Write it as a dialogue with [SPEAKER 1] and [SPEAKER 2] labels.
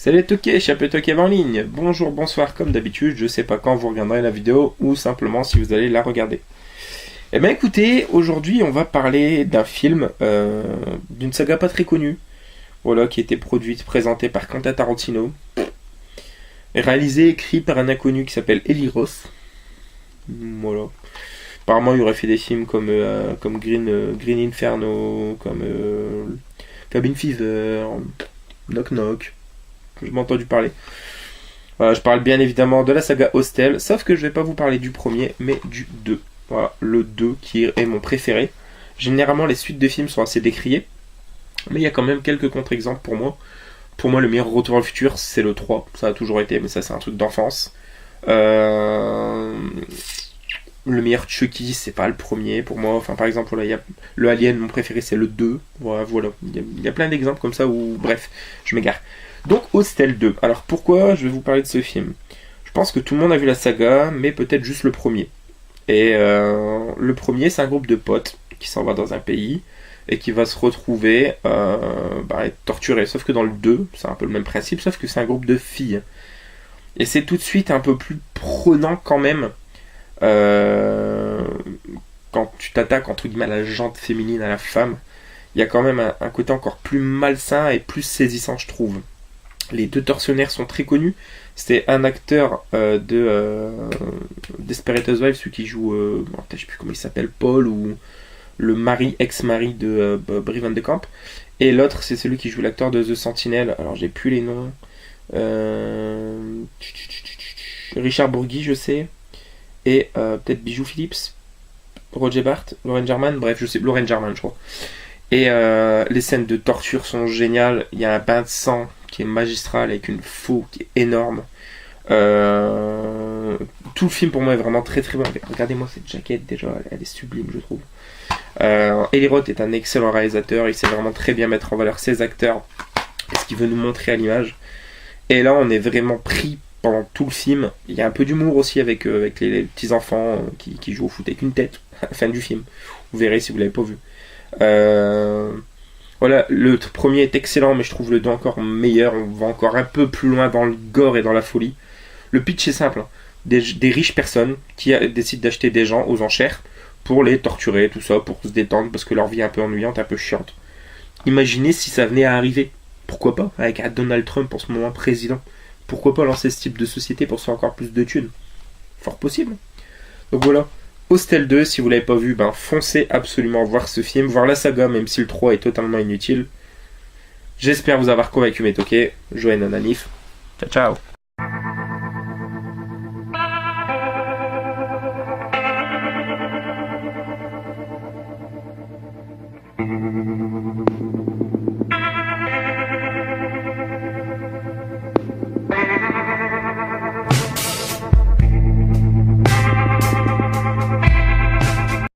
[SPEAKER 1] Salut Toké, Chapeau Toké en ligne. Bonjour, bonsoir, comme d'habitude, je sais pas quand vous regarderez la vidéo ou simplement si vous allez la regarder. Eh bien écoutez, aujourd'hui on va parler d'un film, d'une saga pas très connue, voilà, qui a été produite, présentée par Quentin Tarantino, réalisé, écrit par un inconnu qui s'appelle Eli Roth. Voilà. Apparemment il aurait fait des films comme Green Inferno, comme Cabin Fever, Knock Knock. Je m'ai entendu parler. Voilà, je parle bien évidemment de la saga Hostel, sauf que je vais pas vous parler du premier, mais du 2. Voilà, le 2 qui est mon préféré. Généralement, les suites de films sont assez décriées, mais il y a quand même quelques contre-exemples pour moi. Pour moi, le meilleur Retour au futur, c'est le 3. Ça a toujours été, mais ça, c'est un truc d'enfance. Le meilleur Chucky, c'est pas le premier pour moi. Enfin, par exemple, là, il y a le Alien, mon préféré, c'est le 2. Voilà. Il y a plein d'exemples comme ça où, bref, je m'égare. Donc, Hostel 2. Alors, pourquoi je vais vous parler de ce film ? Je pense que tout le monde a vu la saga, mais peut-être juste le premier. Et le premier, c'est un groupe de potes qui s'en va dans un pays et qui va se retrouver être torturé. Sauf que dans le 2, c'est un peu le même principe, sauf que c'est un groupe de filles. Et c'est tout de suite un peu plus prenant quand même quand tu t'attaques entre guillemets à la jante féminine, à la femme. Il y a quand même un côté encore plus malsain et plus saisissant, je trouve. Les deux tortionnaires sont très connus. C'était un acteur de Desperate Housewives, celui qui joue, je sais plus comment il s'appelle, Paul, ou le ex-mari de Brie Van de Camp. Et l'autre, c'est celui qui joue l'acteur de The Sentinel. Alors, j'ai plus les noms. Richard Bourgui, je sais. Et peut-être Bijou Phillips. Roger Bart, Lauren German, bref, je sais, Lauren German, je crois. Et les scènes de torture sont géniales. Il y a un bain de sang qui est magistral avec une faux qui est énorme. Tout le film pour moi est vraiment très très bon. Regardez-moi cette jaquette déjà, elle est sublime je trouve. Eli Roth est un excellent réalisateur, il sait vraiment très bien mettre en valeur ses acteurs et ce qu'il veut nous montrer à l'image. Et là on est vraiment pris pendant tout le film. Il y a un peu d'humour aussi avec les petits enfants qui jouent au foot avec une tête à la fin du film. Vous verrez si vous l'avez pas vu. Voilà, le premier est excellent, mais je trouve le 2 encore meilleur. On va encore un peu plus loin dans le gore et dans la folie. Le pitch est simple. Des riches personnes qui décident d'acheter des gens aux enchères pour les torturer, tout ça, pour se détendre, parce que leur vie est un peu ennuyante, un peu chiante. Imaginez si ça venait à arriver. Pourquoi pas, avec un Donald Trump en ce moment président. Pourquoi pas lancer ce type de société pour se faire encore plus de thunes ? Fort possible. Donc voilà. Hostel 2, si vous l'avez pas vu, foncez absolument voir ce film, voir la saga, même si le 3 est totalement inutile. J'espère vous avoir convaincu mes toqués. Joël Nananif. Ciao ciao.